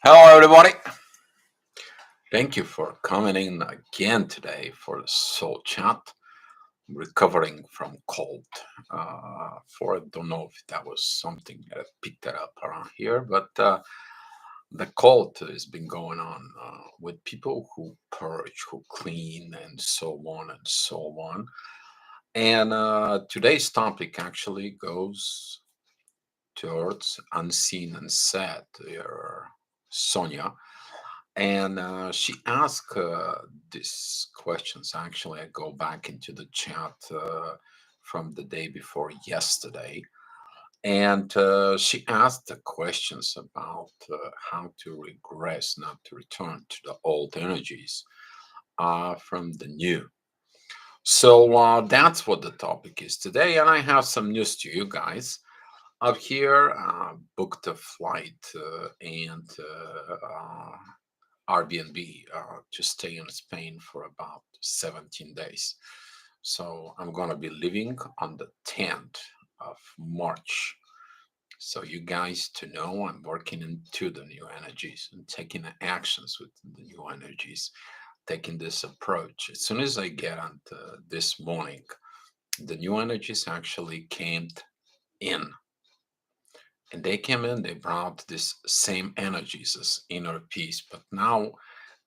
Hello, everybody. Thank you for coming in again today for the Soul Chat. Recovering from cold. For I don't know if that was something that I picked that up around here, but the cold has been going on with people who purge, who clean, and so on and so on. And today's topic actually goes towards unseen and said. Sonia. And she asked these questions. Actually, I go back into the chat from the day before yesterday. And she asked the questions about how to regress, not to return to the old energies from the new. So that's what the topic is today. And I have some news to you guys. Up here, booked a flight and Airbnb to stay in Spain for about 17 days. So I'm going to be leaving on the 10th of March. So you guys to know I'm working into the new energies and taking the actions with the new energies, taking this approach. As soon as I get on this morning, the new energies actually came in, and they came in, they brought this same energies as inner peace, but now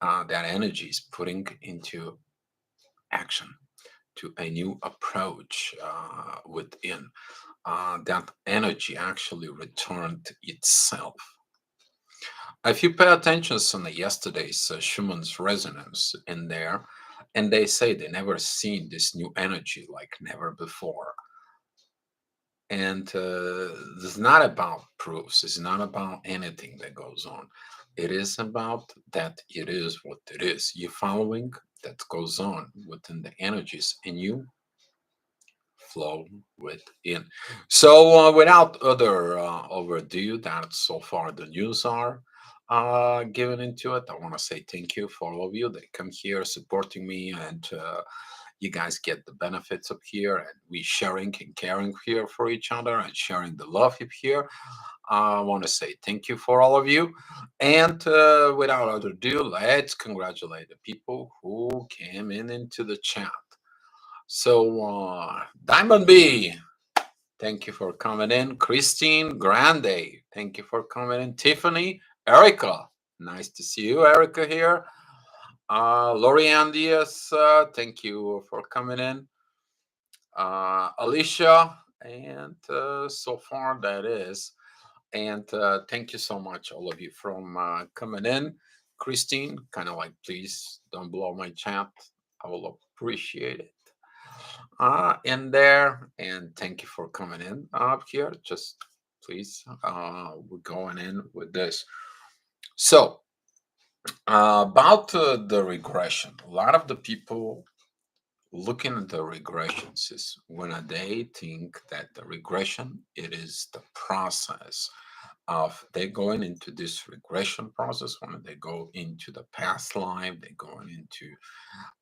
that energy is putting into action to a new approach within. That energy actually returned itself. If you pay attention to yesterday's Schumann's resonance in there, and they say they never seen this new energy like never before. And it's not about proofs, it's not about anything that goes on. It is about that it is what it is. You're following that goes on within the energies and you flow within. So, without other overdue, that's so far the news are given into it. I want to say thank you for all of you that come here supporting me, and you guys get the benefits up here, and we sharing and caring here for each other and sharing the love up here. I want to say thank you for all of you. And without other ado, let's congratulate the people who came in into the chat. So, Diamond B, thank you for coming in. Christine Grande, thank you for coming in. Tiffany, Erica, nice to see you, Erica, here. Lorianne Diaz, thank you for coming in. Alicia, and so far that is. And thank you so much, all of you, from coming in. Christine, kind of like, please don't blow my chat. I will appreciate it. In there, and thank you for coming in up here. Just please, we're going in with this. So, about the regression, a lot of the people looking at the regressions is when they think that the regression it is the process of they going into this regression process when they go into the past life, they going into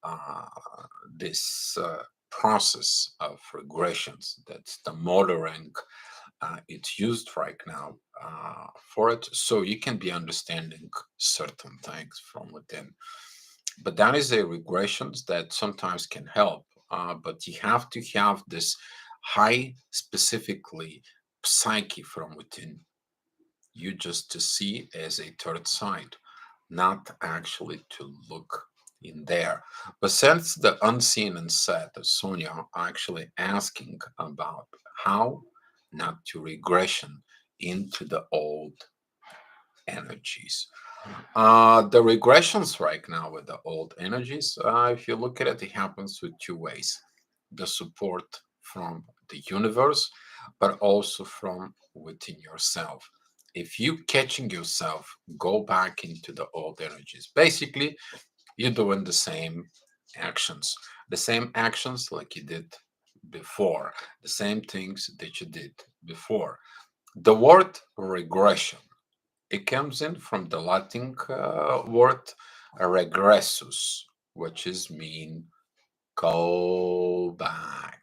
uh, this process of regressions. That's the motoring it's used right now for it, so you can be understanding certain things from within. But that is a regressions that sometimes can help, but you have to have this high specifically psyche from within you just to see as a third side, not actually to look in there. But since the unseen and said, Sonia actually asking about how not to regression into the old energies. The regressions right now with the old energies, if you look at it, it happens with two ways: the support from the universe, but also from within yourself. If you catching yourself, go back into the old energies. Basically, you're doing the same actions like you did before, the same things that you did before. The word regression it comes in from the Latin word regressus, which is mean go back.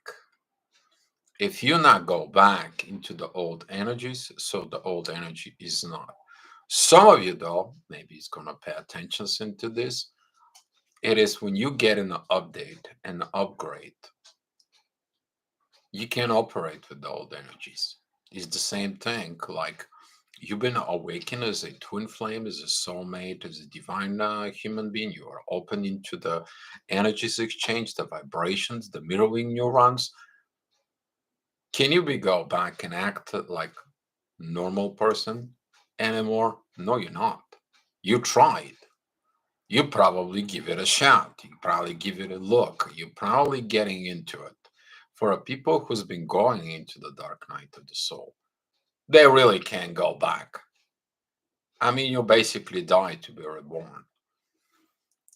If you not go back into the old energies, so the old energy is not. Some of you, though, maybe is going to pay attention into this. It is when you get an update and upgrade, you can operate with the old energies. It's the same thing. Like you've been awakened as a twin flame, as a soulmate, as a divine human being. You are open into the energies exchange, the vibrations, the mirroring neurons. Can you be go back and act like normal person anymore? No, you're not. You tried. You probably give it a shot. You probably give it a look. You're probably getting into it. For a people who's been going into the dark night of the soul, they really can't go back. I mean, you basically die to be reborn.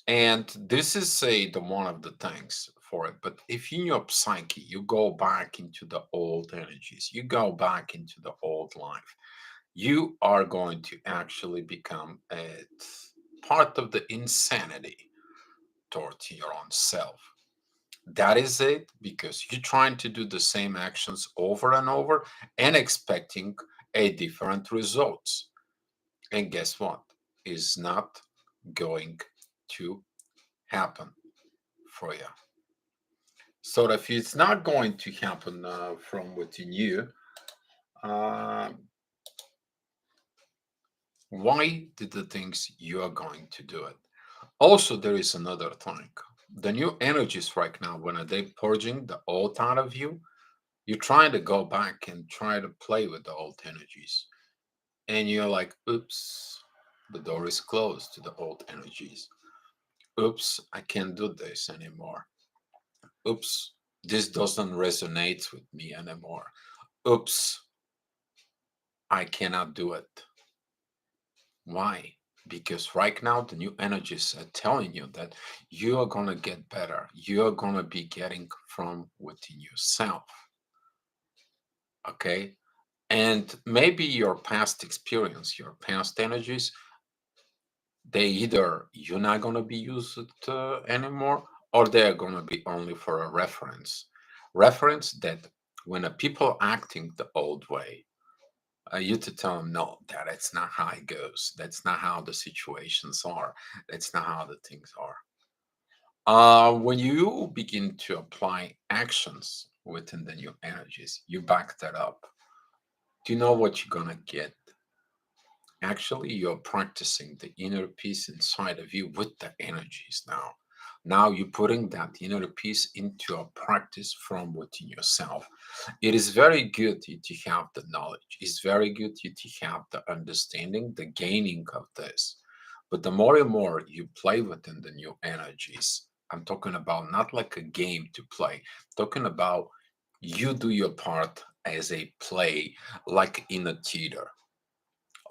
And this is the one of the things for it. But if in your psyche you go back into the old energies, you go back into the old life, you are going to actually become a part of the insanity towards your own self. That is it, because you're trying to do the same actions over and over and expecting a different results. And guess what? Is not going to happen for you. So if it's not going to happen from within you, uh, why did the things you are going to do it? Also, there is another thing. The new energies right now, when they purging the old out of you, you're trying to go back and try to play with the old energies. And you're like, oops, the door is closed to the old energies. Oops, I can't do this anymore. Oops, this doesn't resonate with me anymore. Oops, I cannot do it. Why? Because right now the new energies are telling you that you are going to get better. You are going to be getting from within yourself. Okay. And maybe your past experience, your past energies, they either you're not going to be used anymore, or they're going to be only for a reference that when a people acting the old way, you to tell them no, that's not how it goes, that's not how the situations are, that's not how the things are. When you begin to apply actions within the new energies, you back that up. Do you know what you're going to get? Actually, you're practicing the inner peace inside of you with the energies now. Now you're putting that inner peace into a practice from within yourself. It is very good to have the knowledge. It's very good to have the understanding, the gaining of this. But the more and more you play within the new energies, I'm talking about not like a game to play, talking about you do your part as a play, like in a theater.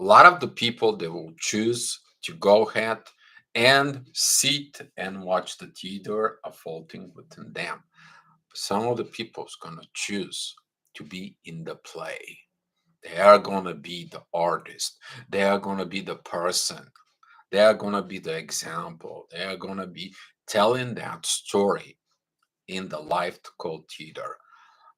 A lot of the people, they will choose to go ahead and sit and watch the theater unfolding within them. Some of the people's gonna choose to be in the play. They are gonna be the artist. They are gonna be the person. They are gonna be the example. They are gonna be telling that story in the life called theater.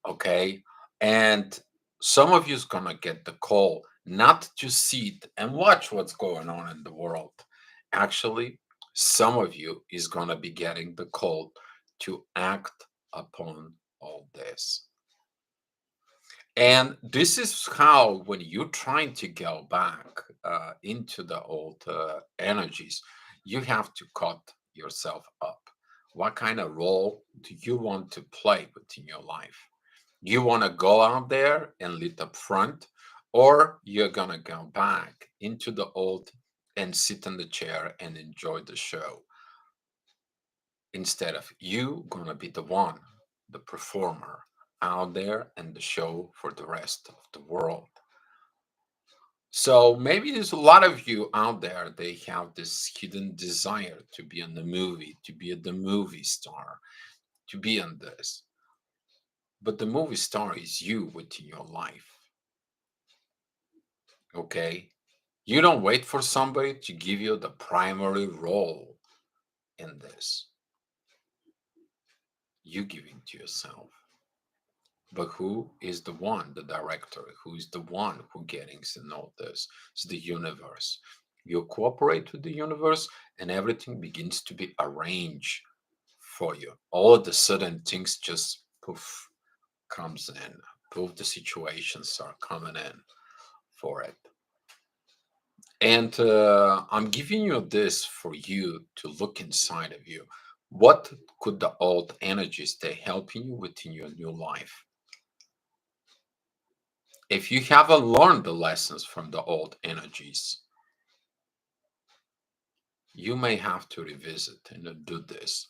Okay. And some of you is gonna get the call not to sit and watch what's going on in the world. Actually, some of you is gonna be getting the call to act upon all this. And this is how, when you're trying to go back into the old energies, you have to cut yourself up. What kind of role do you want to play within your life? You want to go out there and lead up front, or you're going to go back into the old and sit in the chair and enjoy the show, instead of you going to be the one, the performer out there and the show for the rest of the world. So maybe there's a lot of you out there, they have this hidden desire to be in the movie, to be the movie star, to be in this. But the movie star is you within your life. Okay? You don't wait for somebody to give you the primary role in this. You give it to yourself. But who is the one, the director? Who is the one who getting to know this? It's the universe. You cooperate with the universe, and everything begins to be arranged for you. All of a sudden, things just poof comes in. Poof, the situations are coming in for it. And I'm giving you this for you to look inside of you. What could the old energies they helping you within your new life? If you haven't learned the lessons from the old energies, you may have to revisit and do this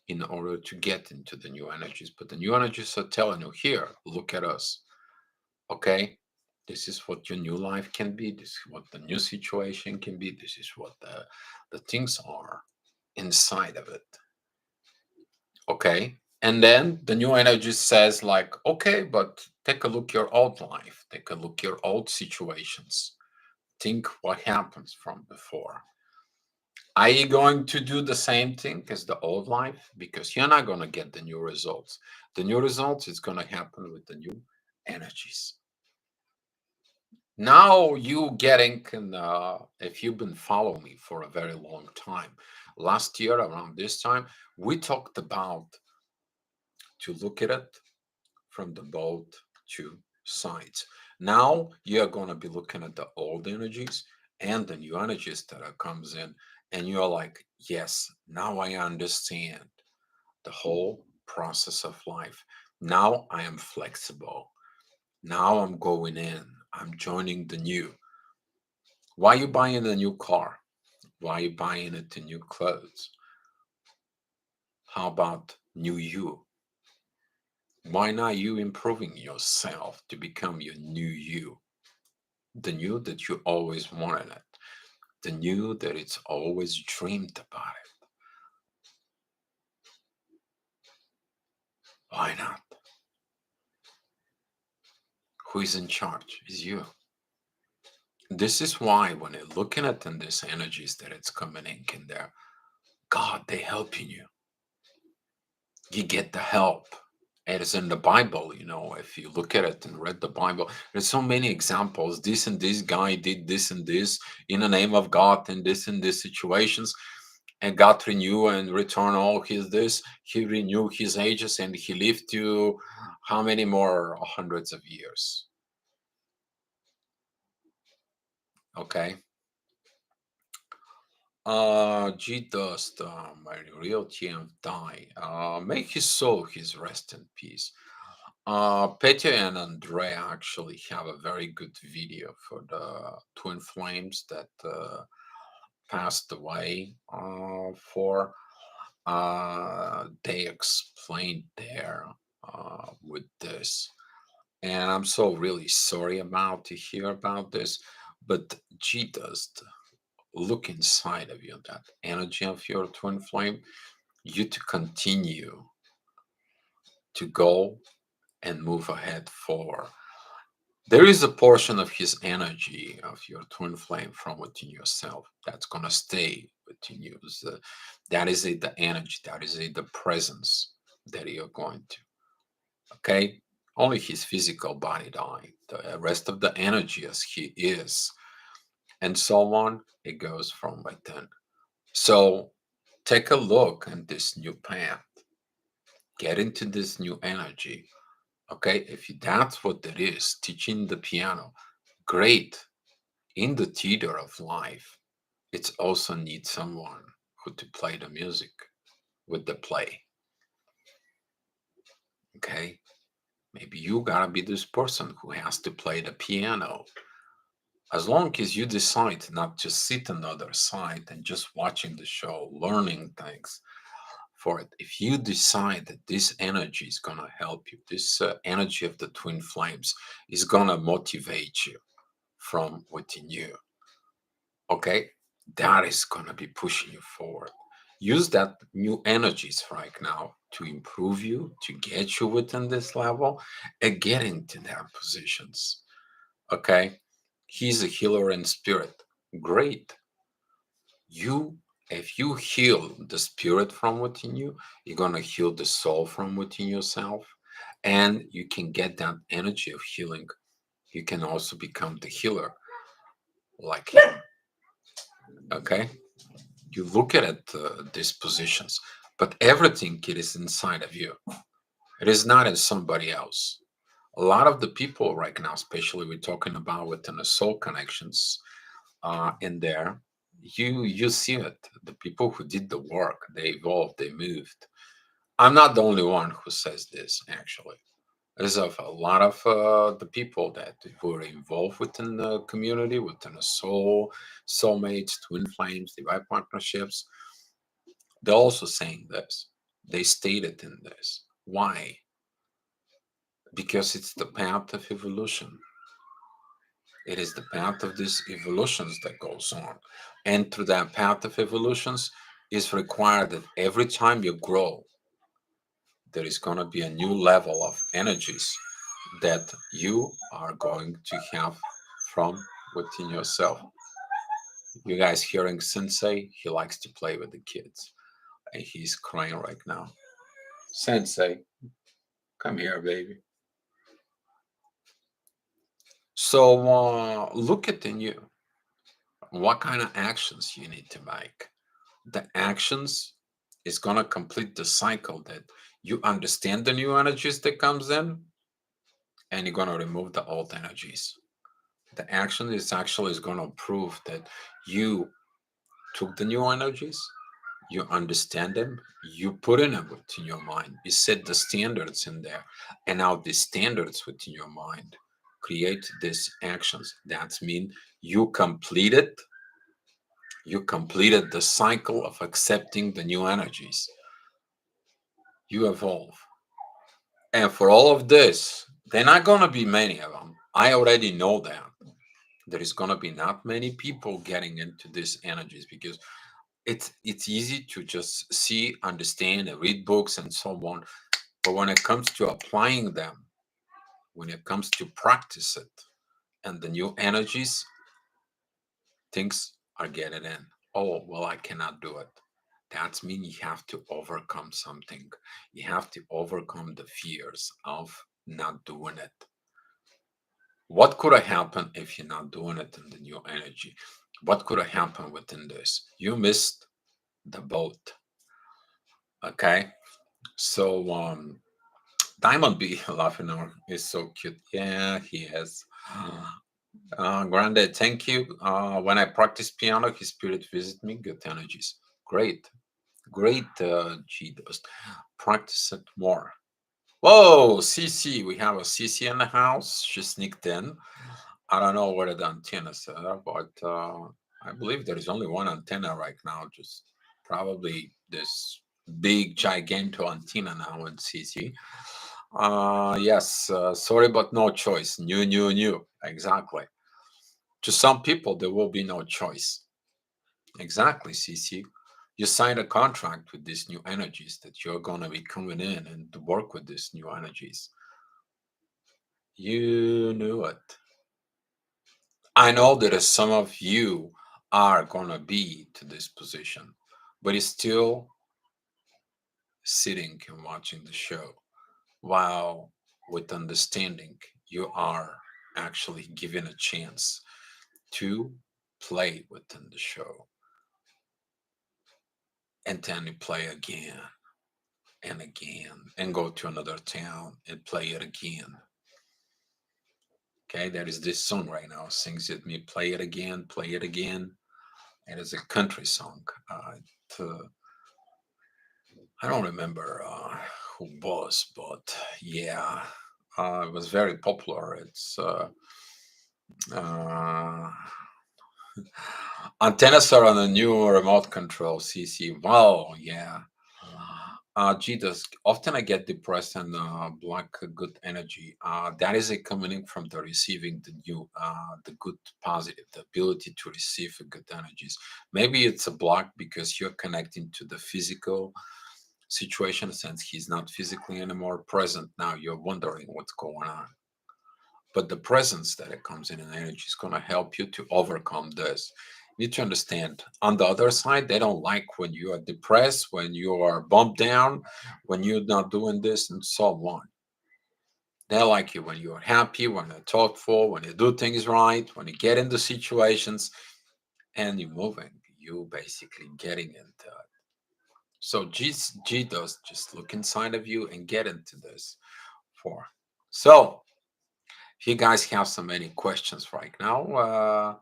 in order to get into the new energies. But the new energies are telling you, here, look at us. Okay? This is what your new life can be. This is what the new situation can be. This is what the things are inside of it. Okay? And then the new energy says, like, okay, but take a look your old life, take a look your old situations. Think what happens from before. Are you going to do the same thing as the old life? Because you're not going to get the new results. The new results is going to happen with the new energies. Now you getting, if you've been following me for a very long time, last year around this time, we talked about to look at it from the both two sides. Now you're going to be looking at the old energies and the new energies that are comes in, and you're like, yes, now I understand the whole process of life. Now I am flexible. Now I'm going in. I'm joining the new. Why you buying a new car? Why you buying it the new clothes? How about new you? Why not you improving yourself to become your new you? The new that you always wanted it. The new that it's always dreamed about it. Why not? Who is in charge? Is you. This is why when you're looking at in these energies that it's coming in there, God, they helping you. You get the help. It is in the Bible, if you look at it and read the Bible, there's so many examples. This and this guy did this and this in the name of God and this situations. And God renew and return all his this. He renew his ages and he lived to how many more hundreds of years? Okay. G Dust, my real TM die. Make his soul his rest in peace. Petya and Andrea actually have a very good video for the twin flames that passed away. For they explained there with this, and I'm so really sorry about to hear about this. But G does look inside of you, that energy of your twin flame, you to continue to go and move ahead forward. There is a portion of his energy of your twin flame from within yourself that's gonna stay within you. That is it, the energy, that is it, the presence that you're going to. Okay? Only his physical body died. The rest of the energy as he is, and so on, it goes from within. So take a look at this new path. Get into this new energy. Okay, if that's what it is, teaching the piano, great. In the theater of life, it also needs someone who to play the music with the play. Okay, maybe you gotta be this person who has to play the piano. As long as you decide not to sit on the other side and just watching the show, learning things for it. If you decide that this energy is gonna help you, this energy of the twin flames is gonna motivate you from within you, okay, that is going to be pushing you forward. Use that new energies right now to improve you, to get you within this level and get into their positions. Okay, he's a healer in spirit. Great. You, if you heal the spirit from within you, you're going to heal the soul from within yourself, and you can get that energy of healing. You can also become the healer like him. Okay, you look at it, these positions, but everything it is inside of you. It is not in somebody else. A lot of the people right now, especially we're talking about within the soul connections, in there, you see it. The people who did the work, they evolved, they moved. I'm not the only one who says this. Actually, there's a lot of the people that who are involved within the community, within the soulmates, twin flames, divine partnerships. They're also saying this. They stated in this. Why? Because it's the path of evolution. It is the path of these evolutions that goes on. And through that path of evolutions, is required that every time you grow, there is going to be a new level of energies that you are going to have from within yourself. You guys hearing Sensei? He likes to play with the kids. And he's crying right now. Sensei, come here, baby. So look at in you. What kind of actions you need to make? The actions is going to complete the cycle that you understand the new energies that comes in, and you're going to remove the old energies. The action is actually is going to prove that you took the new energies, you understand them, you put in it within your mind, you set the standards in there, and now the standards within your mind create these actions. That's mean you completed the cycle of accepting the new energies. You evolve. And for all of this, they're not going to be many of them. I already know that. There is going to be not many people getting into these energies because it's easy to just see, understand, and read books and so on. But when it comes to applying them, when it comes to practice it, and the new energies, things are getting in. Oh, well, I cannot do it. That means you have to overcome something. You have to overcome the fears of not doing it. What could have happened if you're not doing it in the new energy? What could have happened within this? You missed the boat. Okay. So Diamond B laughing is so cute. Yeah, he is. Grande, thank you. When I practice piano, his spirit visit me. Good energies. Great. Great, G does. Practice it more. Whoa, CC. We have a CC in the house. She sneaked in. I don't know where the antennas are, but I believe there is only one antenna right now. Just probably this big, giganto antenna now in CC. Yes, sorry, but no choice. New, new, new. Exactly. To some people, there will be no choice. Exactly, CC. You signed a contract with these new energies that you're going to be coming in and to work with these new energies. You knew it. I know that some of you are going to be to this position, but it's still sitting and watching the show while with understanding you are actually given a chance to play within the show, and then you play again and again and go to another town and play it again. Okay, that is this song right now sings it me, play it again, play it again. It is a country song. It, I don't remember who was, but yeah, it was very popular. It's uh, antennas are on a new remote control CC. Wow, yeah. Jesus, often I get depressed and block good energy. That is a coming from the receiving the new, the good positive, the ability to receive good energies. Maybe it's a block because you're connecting to the physical situation since he's not physically anymore present. Now you're wondering what's going on. But the presence that it comes in energy is going to help you to overcome this. You need to understand on the other side, they don't like when you are depressed, when you are bumped down, when you're not doing this, and so on. They like you when you're happy, when you're thoughtful, when you do things right, when you get into situations and you're moving. You basically getting into it. So G does just look inside of you and get into this for. So if you guys have so many questions right now,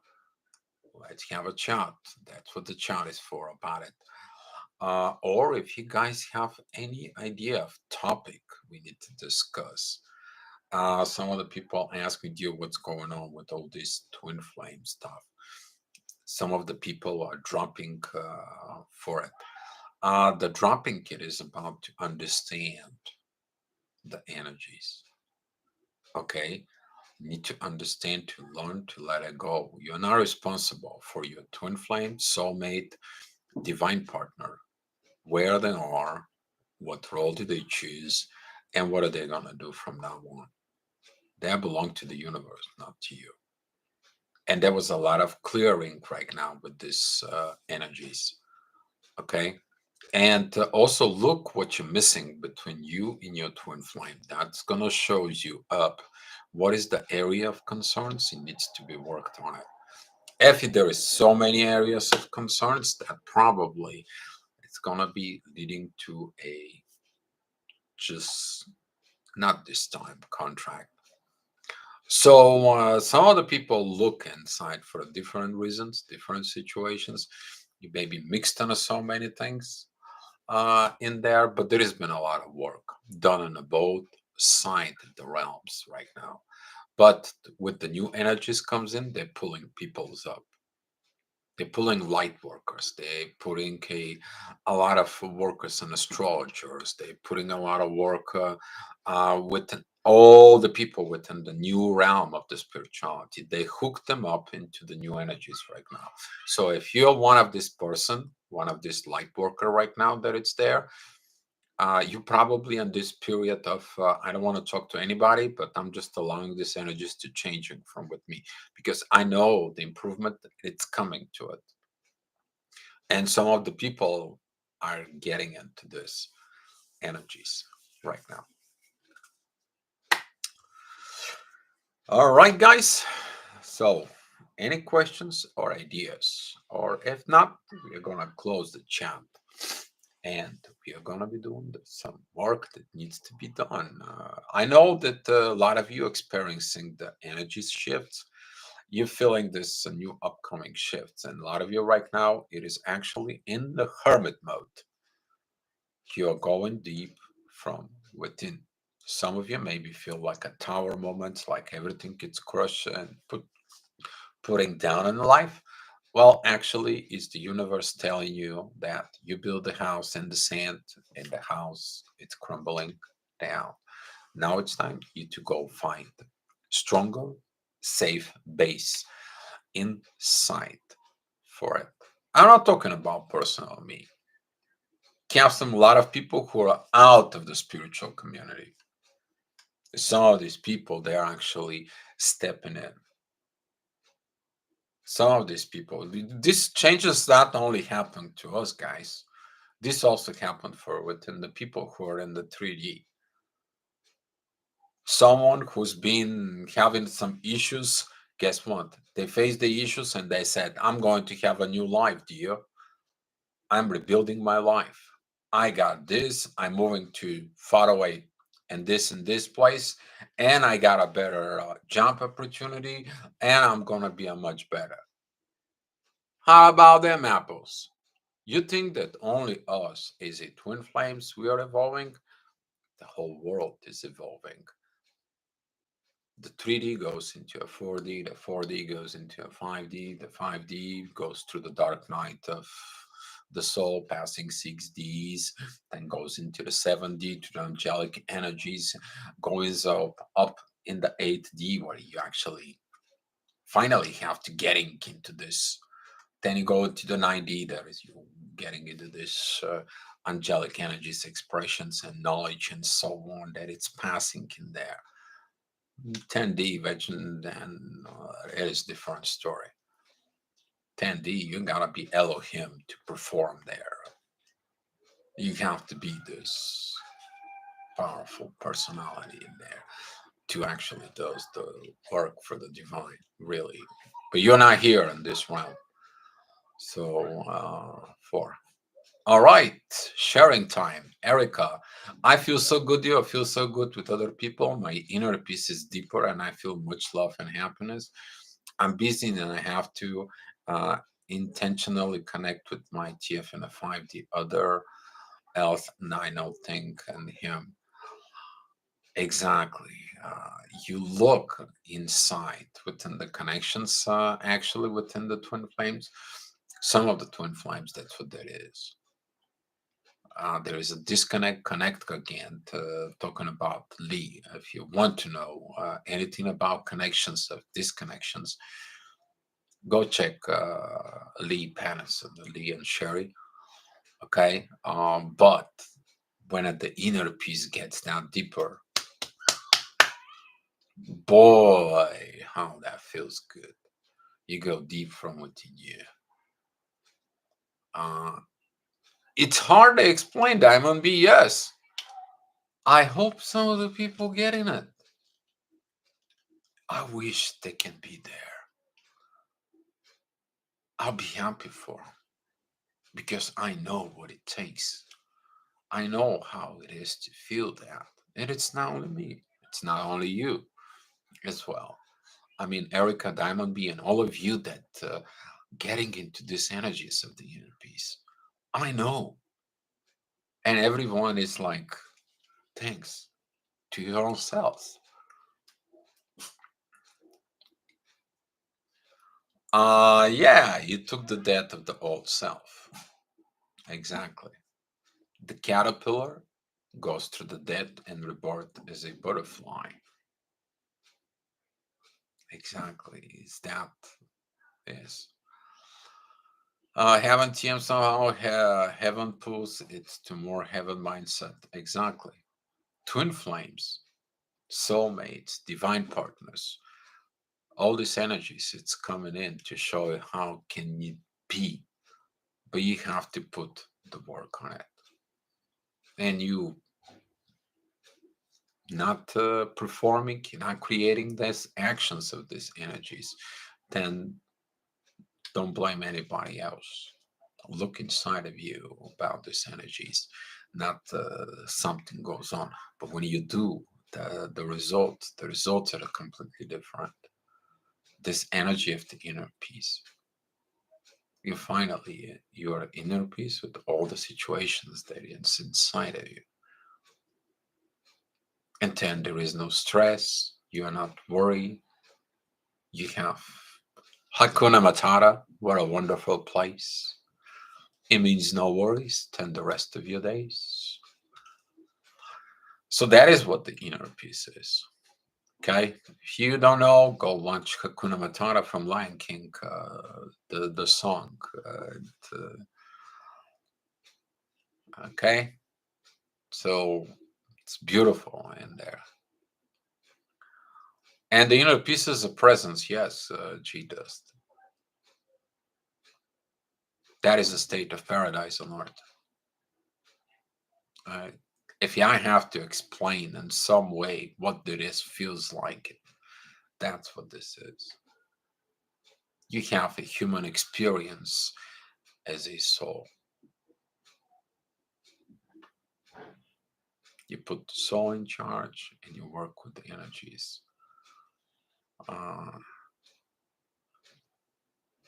let's have a chat. That's what the chat is for about it. Or if you guys have any idea of topic we need to discuss. Some of the people ask me, dear, what's going on with all this twin flame stuff? Some of the people are dropping for it. The dropping kit is about to understand the energies. Okay, you need to understand to learn to let it go. You're not responsible for your twin flame, soulmate, divine partner, where they are, what role do they choose, and what are they gonna do from now on. They belong to the universe, not to you. And there was a lot of clearing right now with these energies. Okay, and also look what you're missing between you and your twin flame. That's gonna show you up what is the area of concerns. It needs to be worked on it. If there is so many areas of concerns, that probably it's gonna be leading to a just not this time contract. So some of the people look inside for different reasons, different situations. You may be mixed on so many things in there, but there has been a lot of work done on the both side of the realms right now. But with the new energies comes in, they're pulling peoples up. They're pulling light workers. They're putting a lot of workers and astrologers. They're putting a lot of work with all the people within the new realm of the spirituality. They hook them up into the new energies right now. So if you're one of this person, one of this light worker right now that it's there, you probably in this period of I don't want to talk to anybody, but I'm just allowing this energies to changing from with me because I know the improvement it's coming to it, and some of the people are getting into this energies right now. All right, guys. So, any questions or ideas, or if not, we're gonna close the chat and we are going to be doing some work that needs to be done. I know that a lot of you experiencing the energy shifts. You're feeling this new upcoming shifts, and a lot of you right now it is actually in the hermit mode. You're going deep from within. Some of you maybe feel like a tower moment, like everything gets crushed and putting down in life. Well, actually, it's the universe telling you that you build the house in the sand and the house it's crumbling down. Now it's time you to go find stronger, safe base inside for it. I'm not talking about personal me. Have some a lot of people who are out of the spiritual community. Some of these people they are actually stepping in. Some of these people, this changes not only happen to us guys. This also happened for within the people who are in the 3D. Someone who's been having some issues, guess what? They faced the issues and they said, I'm going to have a new life, dear. I'm rebuilding my life. I got this. I'm moving to far away and this place. And I got a better job opportunity. And I'm going to be a much better. How about them apples? You think that only us is a twin flames we are evolving? The whole world is evolving. The 3D goes into a 4D, the 4D goes into a 5D, the 5D goes through the dark night of the soul, passing 6Ds, then goes into the 7D to the angelic energies, goes up in the 8D where you actually finally have to getting into this. Then you go to the 9D, there is you getting into this angelic energies, expressions, and knowledge, and so on that it's passing in there. 10D legend, and it is different story. 10D, you gotta be Elohim to perform there. You have to be this powerful personality in there. to actually does the work for the divine, really. But you're not here in this realm. So, for all right, sharing time, Erica. I feel so good here. I feel so good with other people. My inner peace is deeper, and I feel much love and happiness. I'm busy, and I have to uh, intentionally connect with my TFN5, the other else, and I know thing and him. Exactly. You look inside within the connections, actually within the twin flames. Some of the twin flames, that's what that is. There is a disconnect, connect again, talking about Lee. If you want to know anything about connections of disconnections, go check Lee Patterson, Lee and Sherry. Okay. But when the inner piece gets down deeper, boy, how that feels good. You go deep from within you. Uh, it's hard to explain, Diamond B. Yes. I hope some of the people getting it. I wish they can be there. I'll be happy for them because I know what it takes. I know how it is to feel that. And it's not only me, it's not only you as well. I mean, Erica, Diamond B, and all of you that getting into these energies of the inner peace. I know. And everyone is like, thanks to your own selves. Yeah, you took the death of the old self. Exactly. The caterpillar goes through the death and rebirth as a butterfly. Exactly. Is that is. Heaven TM somehow heaven pulls it to more heaven mindset. Exactly. Twin flames, soulmates, divine partners, all these energies, it's coming in to show you how can you be, but you have to put the work on it. And you not performing, not creating these actions of these energies, then don't blame anybody else. Look inside of you about these energies, not something goes on. But when you do, the results are completely different. This energy of the inner peace. You finally, your inner peace with all the situations that is inside of you. And then there is no stress. You are not worried. You have Hakuna Matata. What a wonderful place. It means no worries. Then the rest of your days. So that is what the inner peace is. Okay. If you don't know, go watch Hakuna Matata from Lion King, the song. Okay. So it's beautiful in there. And the inner peace is a presence. Yes, G Dust. That is a state of paradise on earth. Uh, if I have to explain in some way what this feels like, that's what this is. You have a human experience as a soul. You put the soul in charge and you work with the energies. Uh,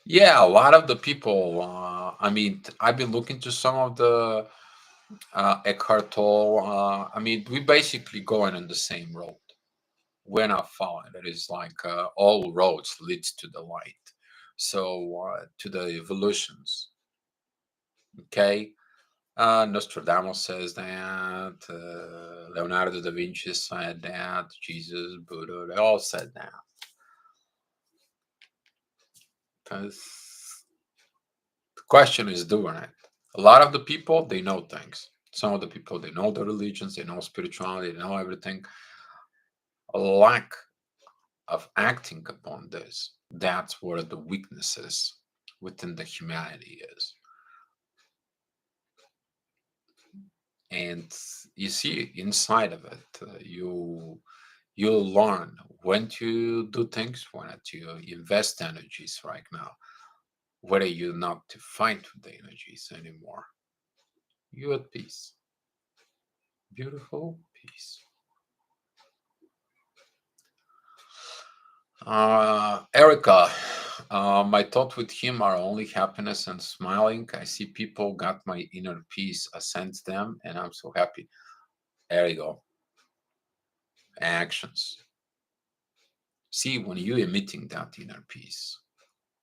yeah, a lot of the people, I mean, I've been looking to some of the Eckhart Tolle. I mean, we basically going on the same road. We're not following. It is like all roads leads to the light. So to the evolutions. Okay. Nostradamus says that. Leonardo da Vinci said that. Jesus, Buddha, they all said that. Because the question is doing it. A lot of the people, they know things. Some of the people, they know the religions, they know spirituality, they know everything. A lack of acting upon this, that's where the weaknesses within the humanity is. And you see inside of it, you You'll learn when to do things, when to invest energies right now, whether you're not to fight with the energies anymore. You're at peace. Beautiful peace. Erica, my thought with him are only happiness and smiling. I see people got my inner peace. I sense them, and I'm so happy. There you go. Actions. See, when you're emitting that inner peace,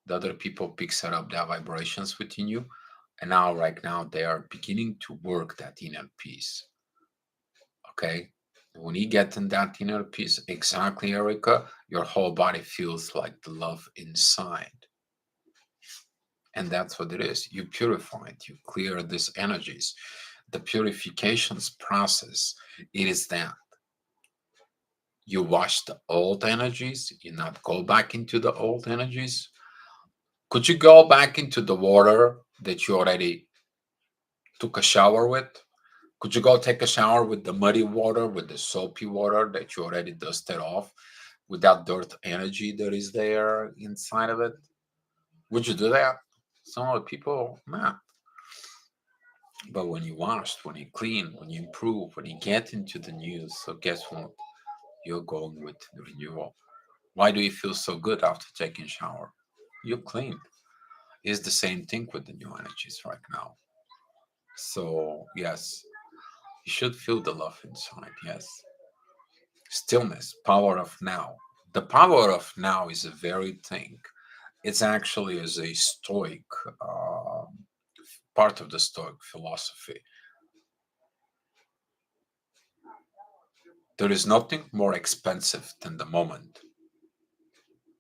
the other people picks up their vibrations within you, and now, right now, they are beginning to work that inner peace. Okay, when you get in that inner peace, exactly, Erica, your whole body feels like the love inside. And that's what it is. You purify it, you clear these energies. The purifications process, it is that you wash the old energies, you not go back into the old energies. Could you go back into the water that you already took a shower with? Could you go take a shower with the muddy water, with the soapy water that you already dusted off, with that dirt energy that is there inside of it? Would you do that? Some of the people, nah. But when you wash, when you clean, when you improve, when you get into the news, so guess what? You're going with the renewal. Why do you feel so good after taking a shower? You're clean. It's the same thing with the new energies right now. So yes, you should feel the love inside. Yes. Stillness, power of now. The power of now is a very thing. It's actually is a stoic part of the stoic philosophy. There is nothing more expensive than the moment.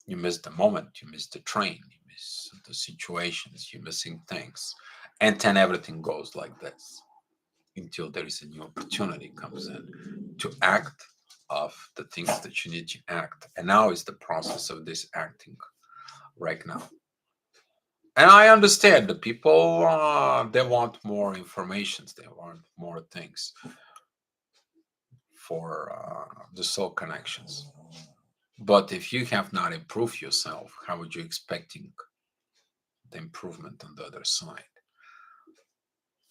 You miss the moment, you miss the train, you miss the situations, you're missing things. And then everything goes like this until there is a new opportunity comes in to act of the things that you need to act. And now is the process of this acting right now. And I understand the people, they want more information, they want more things for the soul connections. But if you have not improved yourself, how would you expecting the improvement on the other side?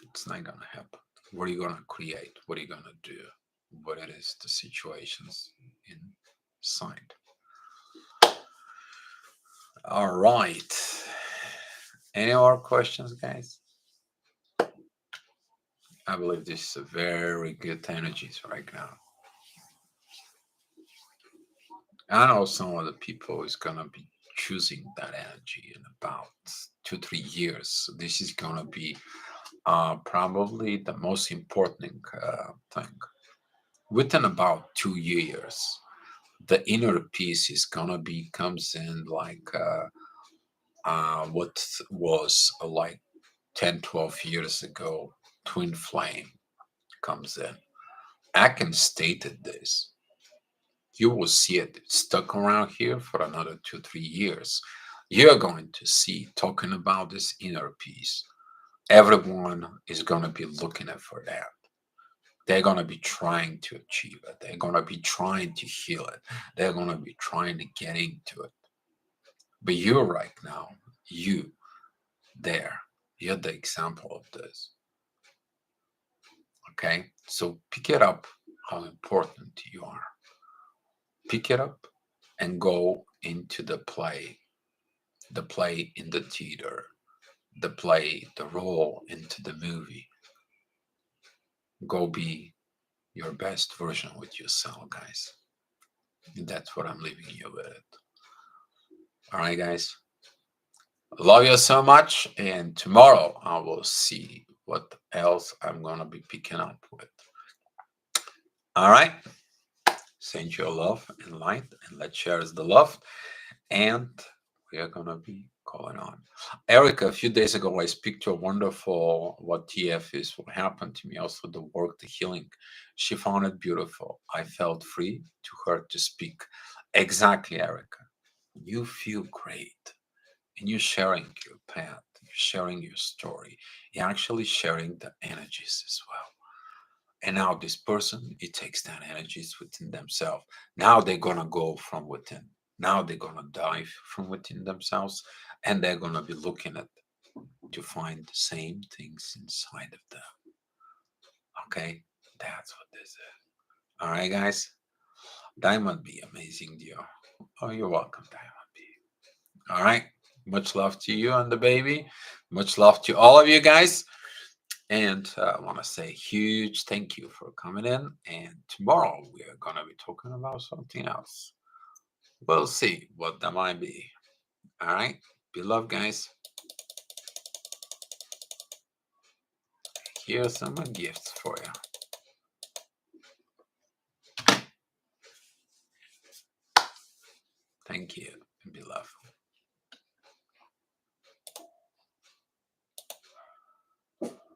It's not gonna happen. What are you gonna create? What are you gonna do? What it is the situations inside. All right. Any more questions, guys? I believe this is a very good energies right now. I know some of the people is gonna be choosing that energy in about 2 3 years. This is gonna be probably the most important thing. Within about 2 years, the inner peace is gonna be comes in like what was like 10 12 years ago. Twin flame comes in. I can stated this. You will see it stuck around here for another 2 3 years. You're going to see talking about this inner peace. Everyone is going to be looking at for that. They're going to be trying to achieve it. They're going to be trying to heal it. They're going to be trying to get into it. But you're right now, you there. You're the example of this. Okay? So pick it up how important you are. Pick it up and go into the play in the theater, the play, the role into the movie. Go be your best version with yourself, guys. And that's what I'm leaving you with. All right, guys. Love you so much. And tomorrow I will see what else I'm going to be picking up with. All right. Send your love and light, and let's share the love. And we are gonna be going on. Erica, a few days ago, I speak to a wonderful what TF is, what happened to me, also the work, the healing. She found it beautiful. I felt free to her to speak. Exactly, Erica. You feel great, and you're sharing your path, you're sharing your story, you're actually sharing the energies as well. And now this person, it takes that energies within themselves. Now they're gonna go from within. Now they're gonna dive from within themselves, and they're gonna be looking at to find the same things inside of them. Okay, that's what this is. All right, guys. Diamond B, amazing deal. Oh, you're welcome, Diamond B. All right. Much love to you and the baby. Much love to all of you guys. And I want to say huge thank you for coming in. And tomorrow we are going to be talking about something else. We'll see what that might be. All right. Beloved guys, here's some gifts for you. Thank you, beloved.